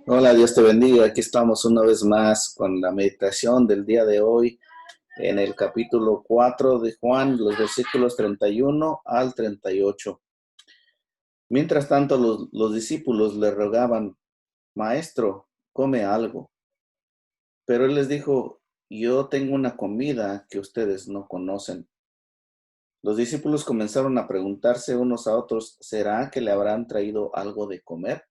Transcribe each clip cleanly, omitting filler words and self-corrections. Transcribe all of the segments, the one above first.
Hola, Dios te bendiga. Aquí estamos una vez más con la meditación del día de hoy en el capítulo 4 de Juan, los versículos 31 al 38. Mientras tanto, los discípulos le rogaban, Maestro, come algo. Pero él les dijo, yo tengo una comida que ustedes no conocen. Los discípulos comenzaron a preguntarse unos a otros, ¿será que le habrán traído algo de comer?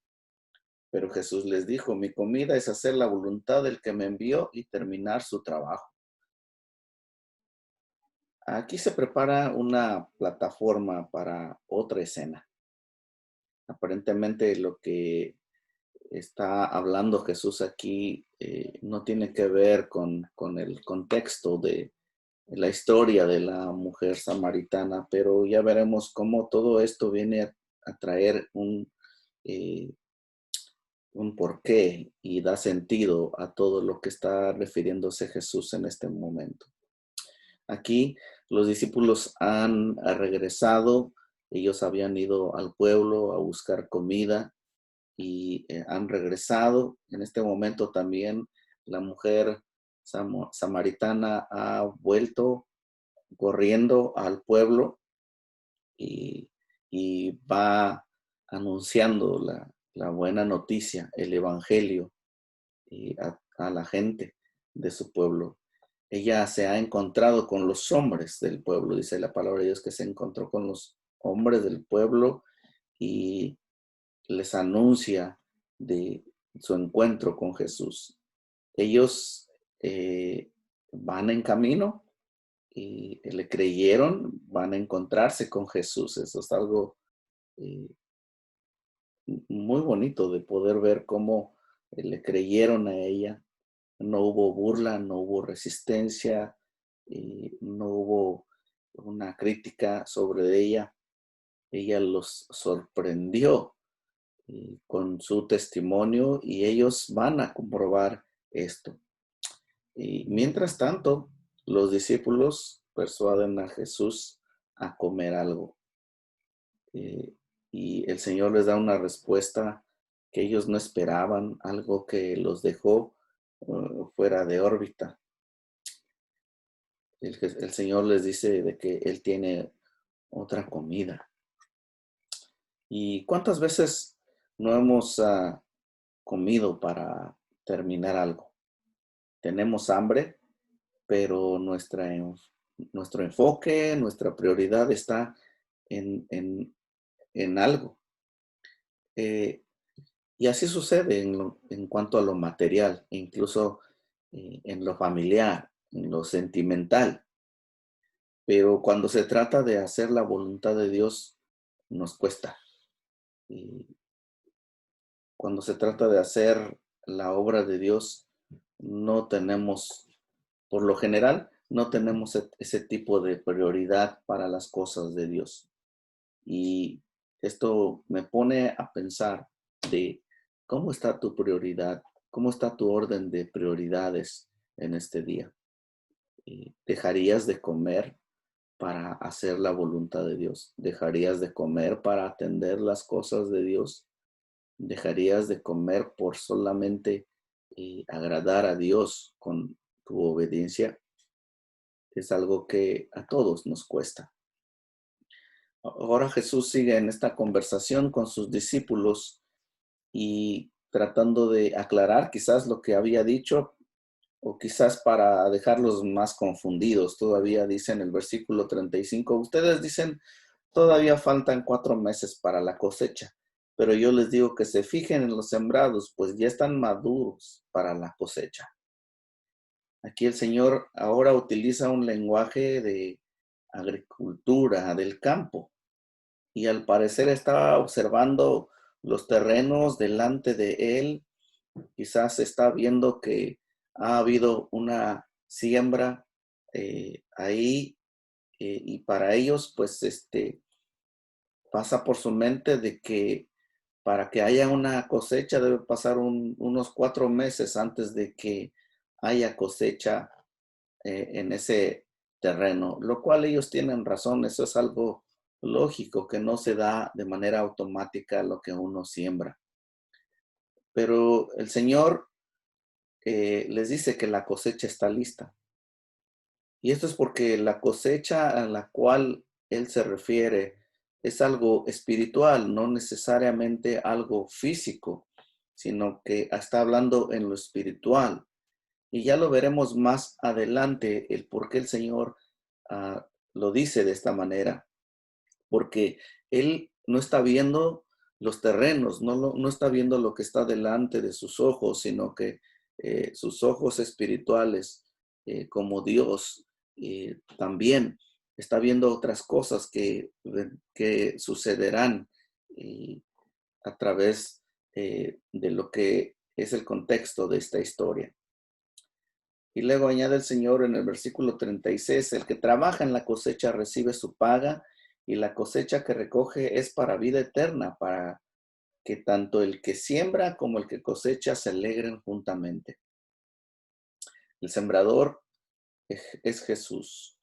Pero Jesús les dijo, mi comida es hacer la voluntad del que me envió y terminar su trabajo. Aquí se prepara una plataforma para otra escena. Aparentemente lo que está hablando Jesús aquí no tiene que ver con el contexto de la historia de la mujer samaritana, pero ya veremos cómo todo esto viene a traer eh, un porqué y da sentido a todo lo que está refiriéndose Jesús en este momento. Aquí los discípulos han regresado, ellos habían ido al pueblo a buscar comida y han regresado. En este momento también la mujer samaritana ha vuelto corriendo al pueblo y, y va anunciando la buena noticia, el evangelio a la gente de su pueblo. Ella se ha encontrado con los hombres del pueblo, dice la palabra de Dios, que se encontró con los hombres del pueblo y les anuncia de su encuentro con Jesús. Ellos van en camino y le creyeron, van a encontrarse con Jesús. Eso es algo eh, muy bonito de poder ver cómo le creyeron a ella. No hubo burla, no hubo resistencia, no hubo una crítica sobre ella. Ella los sorprendió con su testimonio y ellos van a comprobar esto. Y mientras tanto, los discípulos persuaden a Jesús a comer algo. Eh, y el Señor les da una respuesta que ellos no esperaban, algo que los dejó fuera de órbita. El Señor les dice de que Él tiene otra comida. ¿Y cuántas veces no hemos comido para terminar algo? Tenemos hambre, pero nuestro enfoque, nuestra prioridad está en algo. Eh, y así sucede en cuanto a lo material, incluso en lo familiar, en lo sentimental. Pero cuando se trata de hacer la voluntad de Dios, nos cuesta. Y cuando se trata de hacer la obra de Dios, no tenemos, por lo general, no tenemos ese tipo de prioridad para las cosas de Dios. Y esto me pone a pensar de cómo está tu prioridad, cómo está tu orden de prioridades en este día. ¿Dejarías de comer para hacer la voluntad de Dios? ¿Dejarías de comer para atender las cosas de Dios? ¿Dejarías de comer por solamente agradar a Dios con tu obediencia? Es algo que a todos nos cuesta. Ahora Jesús sigue en esta conversación con sus discípulos y tratando de aclarar quizás lo que había dicho o quizás para dejarlos más confundidos. Todavía dice en el versículo 35, ustedes dicen, todavía faltan 4 meses para la cosecha, pero yo les digo que se fijen en los sembrados, pues ya están maduros para la cosecha. Aquí el Señor ahora utiliza un lenguaje de agricultura, del campo, y al parecer estaba observando los terrenos delante de él. Quizás está viendo que ha habido una siembra ahí y para ellos pues pasa por su mente de que para que haya una cosecha debe pasar unos 4 meses antes de que haya cosecha en ese terreno, lo cual ellos tienen razón, eso es algo lógico, que no se da de manera automática lo que uno siembra. Pero el Señor les dice que la cosecha está lista. Y esto es porque la cosecha a la cual Él se refiere es algo espiritual, no necesariamente algo físico, sino que está hablando en lo espiritual. Y ya lo veremos más adelante, el por qué el Señor lo dice de esta manera, porque Él no está viendo los terrenos, no está viendo lo que está delante de sus ojos, sino que sus ojos espirituales, como Dios, también está viendo otras cosas que sucederán eh, a través de lo que es el contexto de esta historia. Y luego añade el Señor en el versículo 36, el que trabaja en la cosecha recibe su paga y la cosecha que recoge es para vida eterna, para que tanto el que siembra como el que cosecha se alegren juntamente. El sembrador es Jesús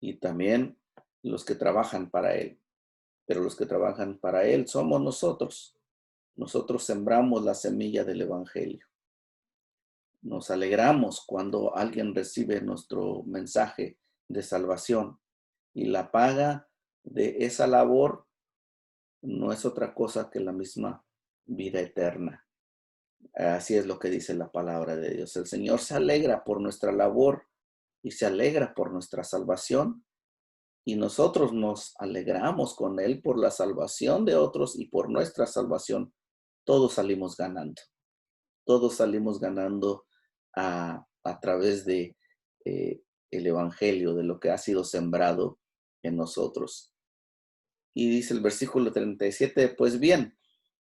y también los que trabajan para Él. Pero los que trabajan para Él somos nosotros. Nosotros sembramos la semilla del Evangelio. Nos alegramos cuando alguien recibe nuestro mensaje de salvación y la paga de esa labor no es otra cosa que la misma vida eterna. Así es lo que dice la palabra de Dios. El Señor se alegra por nuestra labor y se alegra por nuestra salvación y nosotros nos alegramos con Él por la salvación de otros y por nuestra salvación. Todos salimos ganando. Todos salimos ganando a través de el Evangelio, de lo que ha sido sembrado en nosotros. Y dice el versículo 37, pues bien,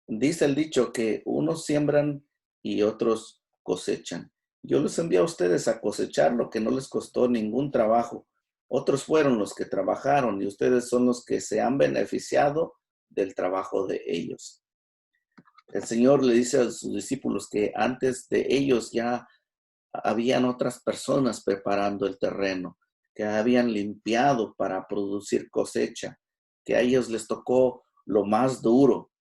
dice el dicho que unos siembran y otros cosechan. Yo les envié a ustedes a cosechar lo que no les costó ningún trabajo. Otros fueron los que trabajaron y ustedes son los que se han beneficiado del trabajo de ellos. El Señor le dice a sus discípulos que antes de ellos ya habían otras personas preparando el terreno, que habían limpiado para producir cosecha, que a ellos les tocó lo más duro.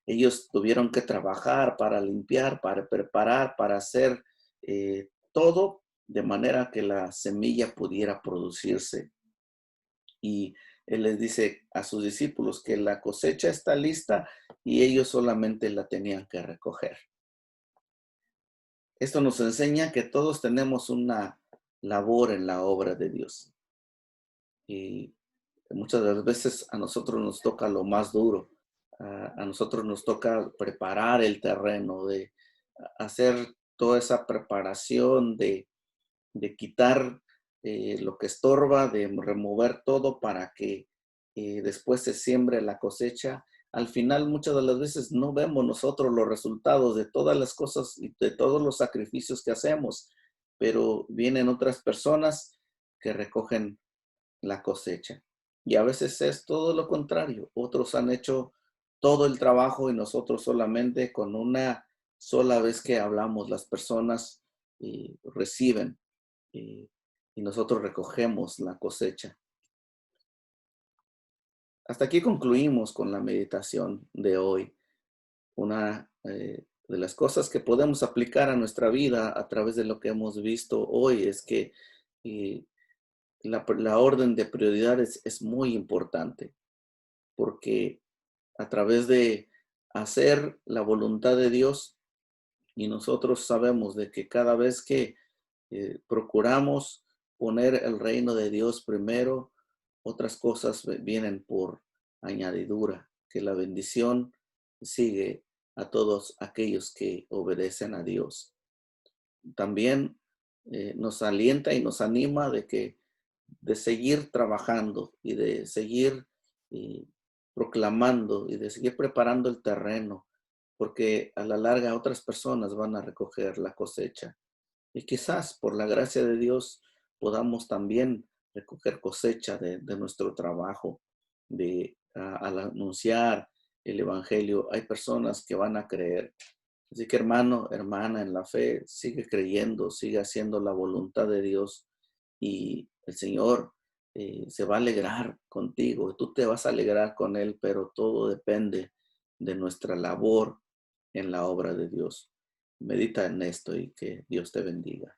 Ellos tuvieron que trabajar para limpiar, para preparar, para hacer todo de manera que la semilla pudiera producirse. Y Él les dice a sus discípulos que la cosecha está lista y ellos solamente la tenían que recoger. Esto nos enseña que todos tenemos una labor en la obra de Dios. Y muchas de las veces a nosotros nos toca lo más duro. A nosotros nos toca preparar el terreno, de hacer toda esa preparación, de quitar lo que estorba, de remover todo para que después se siembre la cosecha. Al final, muchas de las veces no vemos nosotros los resultados de todas las cosas y de todos los sacrificios que hacemos, pero vienen otras personas que recogen la cosecha. Y a veces es todo lo contrario. Otros han hecho todo el trabajo y nosotros solamente con una sola vez que hablamos, las personas reciben y, y nosotros recogemos la cosecha. Hasta aquí concluimos con la meditación de hoy. Una de las cosas que podemos aplicar a nuestra vida a través de lo que hemos visto hoy es que eh, la orden de prioridades es muy importante porque a través de hacer la voluntad de Dios y nosotros sabemos de que cada vez que procuramos poner el reino de Dios primero, otras cosas vienen por añadidura, que la bendición sigue a todos aquellos que obedecen a Dios. También nos alienta y nos anima de seguir trabajando y de seguir eh, proclamando y de seguir preparando el terreno, porque a la larga otras personas van a recoger la cosecha. Y quizás por la gracia de Dios podamos también recoger cosecha de nuestro trabajo, al anunciar el Evangelio. Hay personas que van a creer. Así que hermano, hermana, en la fe, sigue creyendo, sigue haciendo la voluntad de Dios y el Señor se va a alegrar contigo. Tú te vas a alegrar con Él, pero todo depende de nuestra labor en la obra de Dios. Medita en esto y que Dios te bendiga.